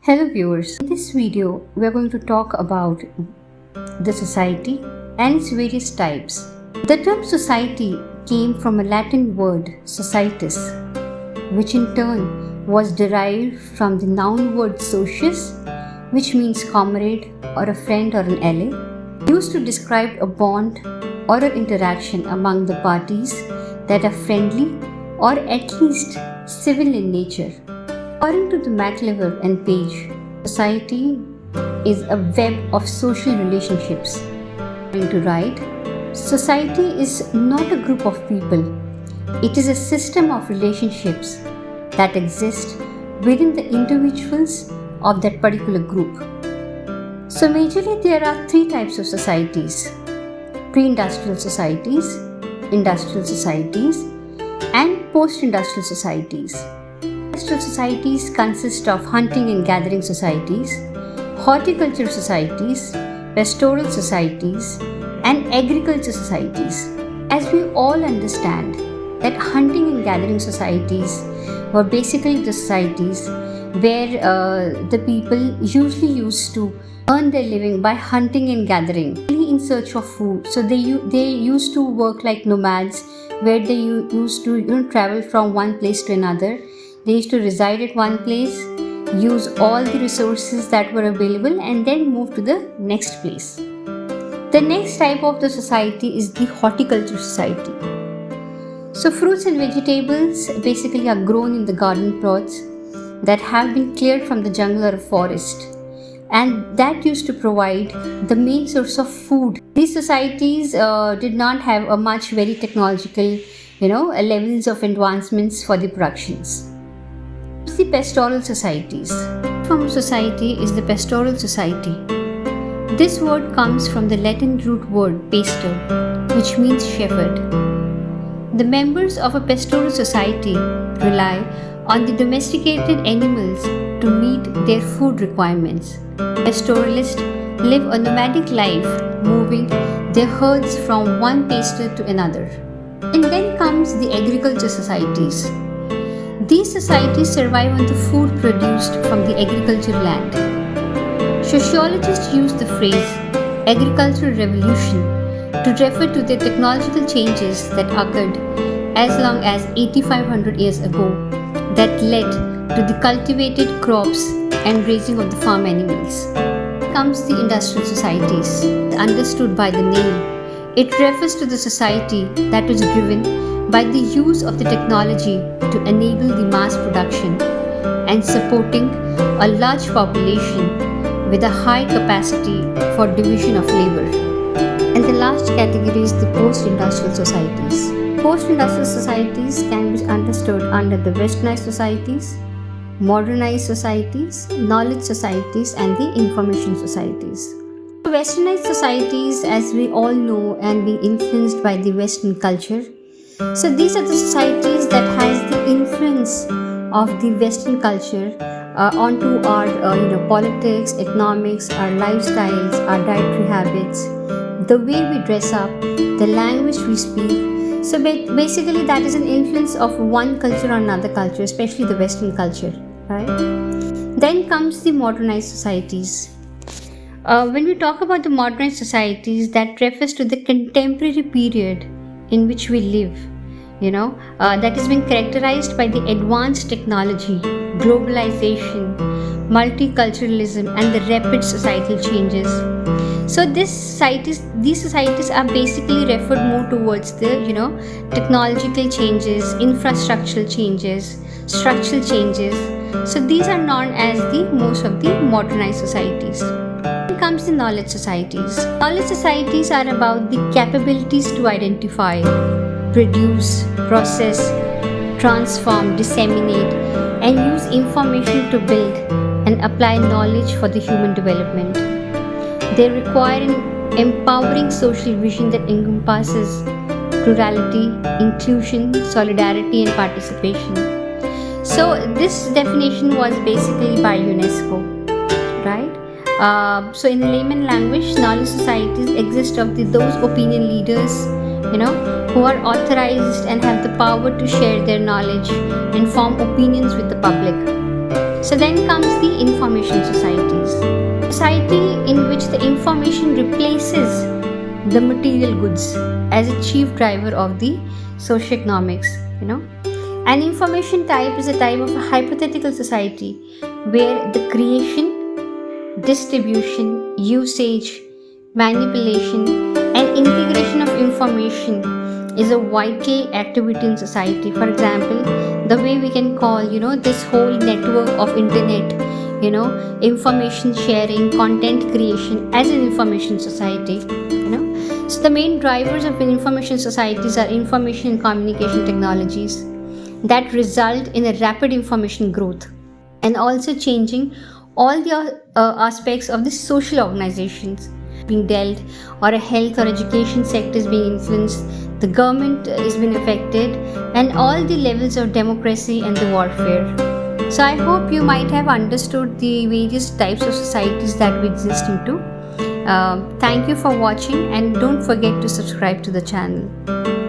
Hello viewers, in this video we are going to talk about the society and its various types. The term society came from a Latin word societas, which in turn was derived from the noun word socius, which means comrade or a friend or an ally, used to describe a bond or an interaction among the parties that are friendly or at least civil in nature. According to the MacLever and Page, society is a web of social relationships. According to Wright, society is not a group of people. It is a system of relationships that exist within the individuals of that particular group. So majorly there are three types of societies: pre-industrial societies, industrial societies, and post-industrial societies. Pastoral societies consist of hunting and gathering societies, horticulture societies, pastoral societies, and agriculture societies. As we all understand that hunting and gathering societies were basically the societies where the people usually used to earn their living by hunting and gathering in search of food. So they used to work like nomads, where they used to travel from one place to another. They used to reside at one place, use all the resources that were available, and then move to the next place. The next type of the society is the horticulture society. So fruits and vegetables basically are grown in the garden plots that have been cleared from the jungle or forest, and that used to provide the main source of food. These societies did not have a much very technological, levels of advancements for the productions. The pastoral societies. From society is the pastoral society. This word comes from the Latin root word pastor, which means shepherd. The members of a pastoral society rely on the domesticated animals to meet their food requirements. Pastoralists live a nomadic life, moving their herds from one pasture to another. And then comes the agriculture societies. These societies survive on the food produced from the agricultural land. Sociologists use the phrase agricultural revolution to refer to the technological changes that occurred as long as 8,500 years ago that led to the cultivated crops and raising of the farm animals. Comes the industrial societies. Understood by the name, it refers to the society that was driven by the use of the technology to enable the mass production and supporting a large population with a high capacity for division of labor. And the last category is the post-industrial societies. Post-industrial societies can be understood under the westernized societies, modernized societies, knowledge societies, and the information societies. Westernized societies, as we all know, and being influenced by the Western culture. So these are the societies that has the influence of the Western culture onto our politics, economics, our lifestyles, our dietary habits, the way we dress up, the language we speak. So basically that is an influence of one culture on another culture, especially the Western culture, right? Then comes the modernized societies. When we talk about the modernized societies, that refers to the contemporary period in which we live, that has been characterized by the advanced technology, globalization, multiculturalism, and the rapid societal changes. So these societies are basically referred more towards the technological changes, infrastructural changes, structural changes. So these are known as the most of the modernized societies. Then comes the knowledge societies. Knowledge societies are about the capabilities to identify, produce, process, transform, disseminate, and use information to build and apply knowledge for the human development. They require an empowering social vision that encompasses plurality, inclusion, solidarity, and participation. So this definition was basically by UNESCO, right? So in the layman language, knowledge societies exist of those opinion leaders, who are authorized and have the power to share their knowledge and form opinions with the public. So then comes the information societies. Society in which the information replaces the material goods as a chief driver of the socioeconomics, An information type is a type of a hypothetical society where the creation, distribution, usage, manipulation, and integration of information is a vital activity in society. For example, the way we can call, this whole network of internet, information sharing, content creation as an information society, So the main drivers of information societies are information and communication technologies that result in a rapid information growth and also changing all the aspects of the social organizations being dealt, or a health or education sector is being influenced, the government is being affected, and all the levels of democracy and the warfare. So I hope you might have understood the various types of societies that we exist into. Thank you for watching, and don't forget to subscribe to the channel.